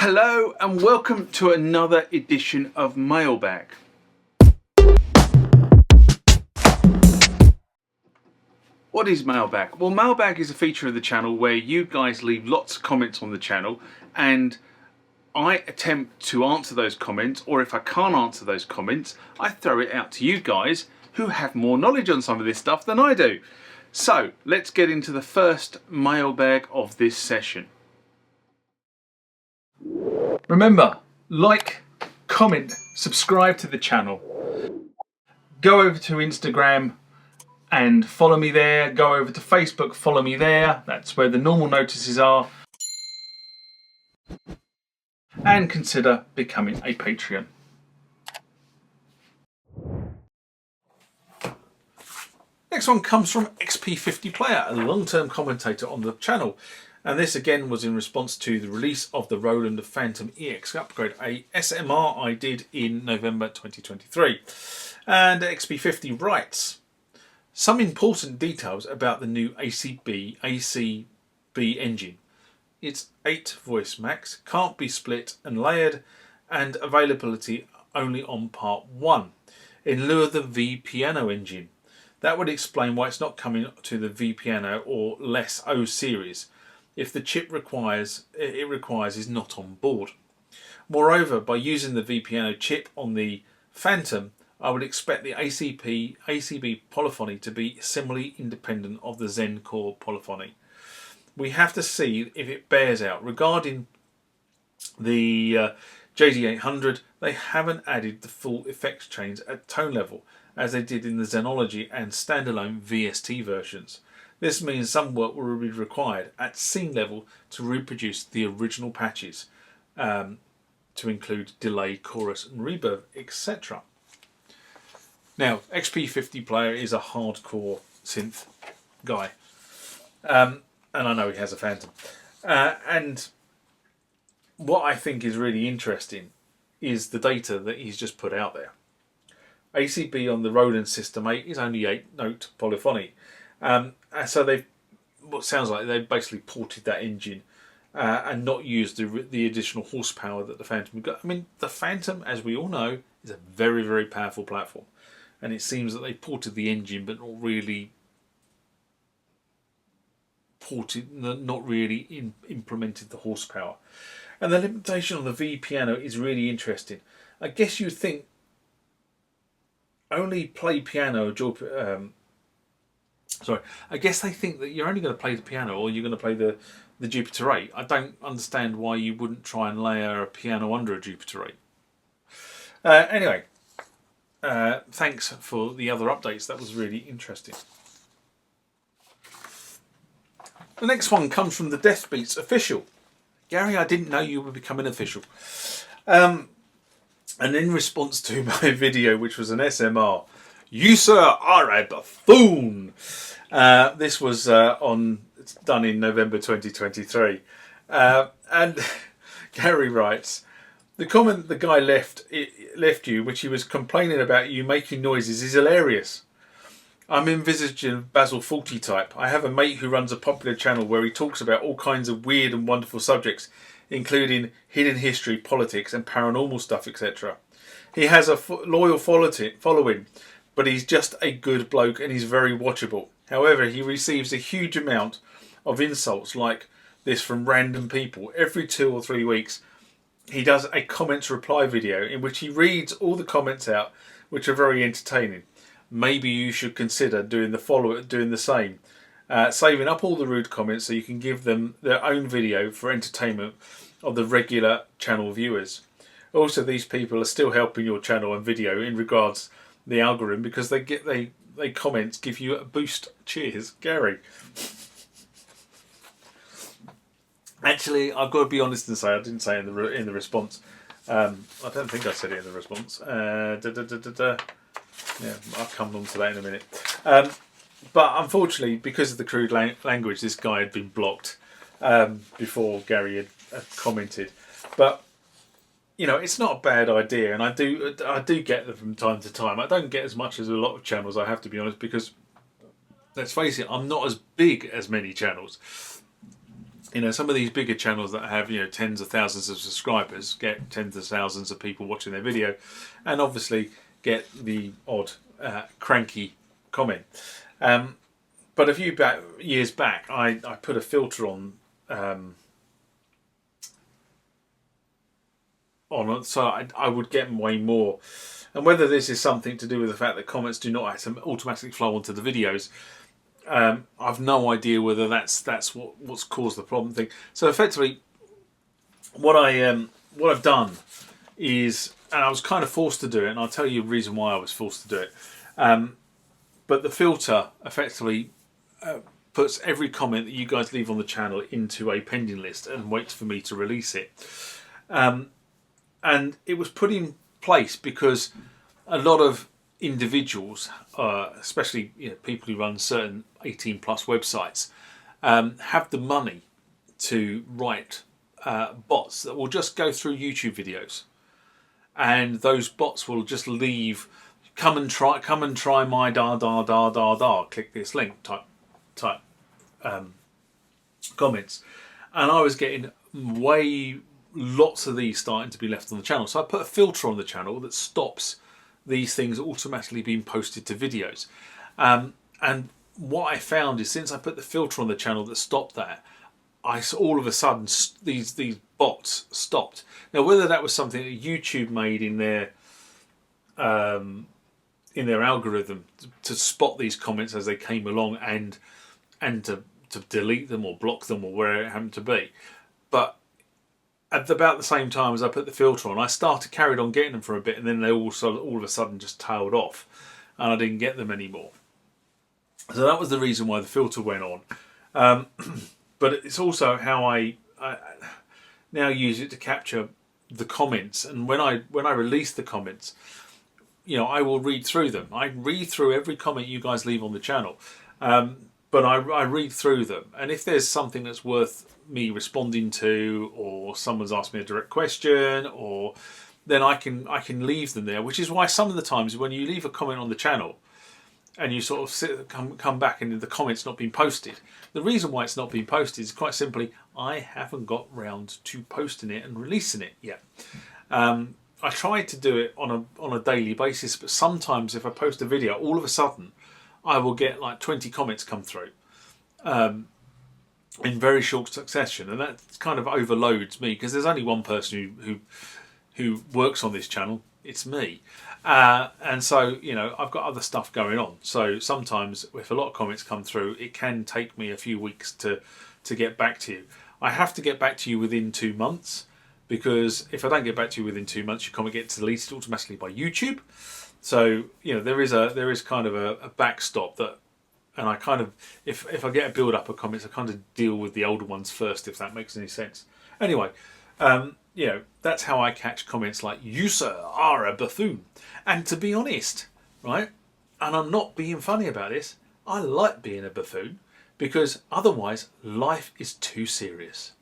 Hello and welcome to another edition of Mailbag. What is Mailbag? Well, Mailbag is a feature of the channel where you guys leave lots of comments on the channel and I attempt to answer those comments, or if I can't answer those comments, I throw it out to you guys who have more knowledge on some of this stuff than I do. So let's get into the first mailbag of this session. Remember, like, comment, subscribe to the channel. Go over to Instagram and follow me there. Go over to Facebook, follow me there. That's where the normal notices are. And consider becoming a Patreon. Next one comes from XP50 Player, a long-term commentator on the channel. And this again was in response to the release of the Roland Fantom EX upgrade, a SMR I did in November 2023. And XP50 writes, some important details about the new ACB engine. It's 8 voice max, can't be split and layered, and availability only on part 1, in lieu of the V Piano engine. That would explain why it's not coming to the V Piano or less O series, if the chip it requires is not on board. Moreover, by using the V Piano chip on the Fantom, I would expect the ACB polyphony to be similarly independent of the Zen core polyphony. We have to see if it bears out. Regarding the JD800, they haven't added the full effects chains at tone level, as they did in the Zenology and standalone VST versions. This means some work will be required at scene level to reproduce the original patches, to include delay, chorus and reverb, etc. Now, XP50 Player is a hardcore synth guy, and I know he has a Fantom. And what I think is really interesting is the data that he's just put out there. ACB on the Roland System 8 is only 8-note polyphony. So they've, what sounds like they've basically ported that engine and not used the additional horsepower that the Fantom got. I mean, the Fantom, as we all know, is a very, very powerful platform. And it seems that they ported the engine but not really implemented the horsepower. And the limitation on the V Piano is really interesting. I guess you'd think only play piano I guess they think that you're only going to play the piano or you're going to play the Jupiter 8. I don't understand why you wouldn't try and layer a piano under a Jupiter 8. Anyway, thanks for the other updates. That was really interesting. The next one comes from the Death Beats official. Gary, I didn't know you were becoming official. And in response to my video, which was an SMR, you sir are a buffoon. This was done in November 2023. And Gary writes, the comment the guy left you, which he was complaining about you making noises, is hilarious. I'm envisaging Basil 40 type. I have a mate who runs a popular channel where he talks about all kinds of weird and wonderful subjects, including hidden history, politics and paranormal stuff, etc. He has a loyal following, but he's just a good bloke and he's very watchable. However, he receives a huge amount of insults like this from random people. Every 2 or 3 weeks, he does a comments reply video in which he reads all the comments out, which are very entertaining. Maybe you should consider doing the same. Saving up all the rude comments so you can give them their own video for entertainment of the regular channel viewers. Also, these people are still helping your channel and video in regards to the algorithm because they comments give you a boost. Cheers, Gary. Actually, I've got to be honest and say I didn't say in the response. I don't think I said it in the response. Yeah, I'll come on to that in a minute. But unfortunately, because of the crude language, this guy had been blocked before Gary had commented. But you know, it's not a bad idea, and I do get them from time to time. I don't get as much as a lot of channels, I have to be honest, because let's face it, I'm not as big as many channels. You know, some of these bigger channels that have, you know, tens of thousands of subscribers get tens of thousands of people watching their video, and obviously get the odd cranky comment. But a few years back, I put a filter on so I would get way more. And whether this is something to do with the fact that comments do not have to automatically flow onto the videos, I've no idea whether that's what's caused the problem thing. So effectively, what I've done is, and I was kind of forced to do it, and I'll tell you the reason why I was forced to do it. But the filter effectively puts every comment that you guys leave on the channel into a pending list and waits for me to release it. And it was put in place because a lot of individuals, especially, you know, people who run certain 18+ websites, have the money to write bots that will just go through YouTube videos, and those bots will just leave, come and try my click this link type comments. And I was getting lots of these starting to be left on the channel, so I put a filter on the channel that stops these things automatically being posted to videos. And what I found is, since I put the filter on the channel that stopped that, all of a sudden these bots stopped. Now, whether that was something that YouTube made in their algorithm to spot these comments as they came along and to delete them or block them or where it happened to be, but at about the same time as I put the filter on, I carried on getting them for a bit, and then they all of a sudden just tailed off, and I didn't get them anymore. So that was the reason why the filter went on. But it's also how I now use it to capture the comments. And when I release the comments, you know, I will read through them. I read through every comment you guys leave on the channel, but I read through them. And if there's something that's worth me responding to, or someone's asked me a direct question, or then I can leave them there. Which is why some of the times when you leave a comment on the channel and you sort of come back and the comment's not been posted, the reason why it's not been posted is quite simply I haven't got round to posting it and releasing it yet. I try to do it on a daily basis, but sometimes if I post a video, all of a sudden I will get like 20 comments come through in very short succession, and that kind of overloads me, because there's only one person who works on this channel. It's me, and so, you know, I've got other stuff going on. So sometimes if a lot of comments come through, it can take me a few weeks to get back to you. I have to get back to you within 2 months, because if I don't get back to you within 2 months, your comment gets deleted automatically by YouTube. So, you know, there is kind of a backstop that, and I kind of, if I get a build up of comments, I kind of deal with the older ones first, if that makes any sense. Anyway, you know, that's how I catch comments like, "You, sir, are a buffoon." And to be honest, right, and I'm not being funny about this, I like being a buffoon, because otherwise life is too serious.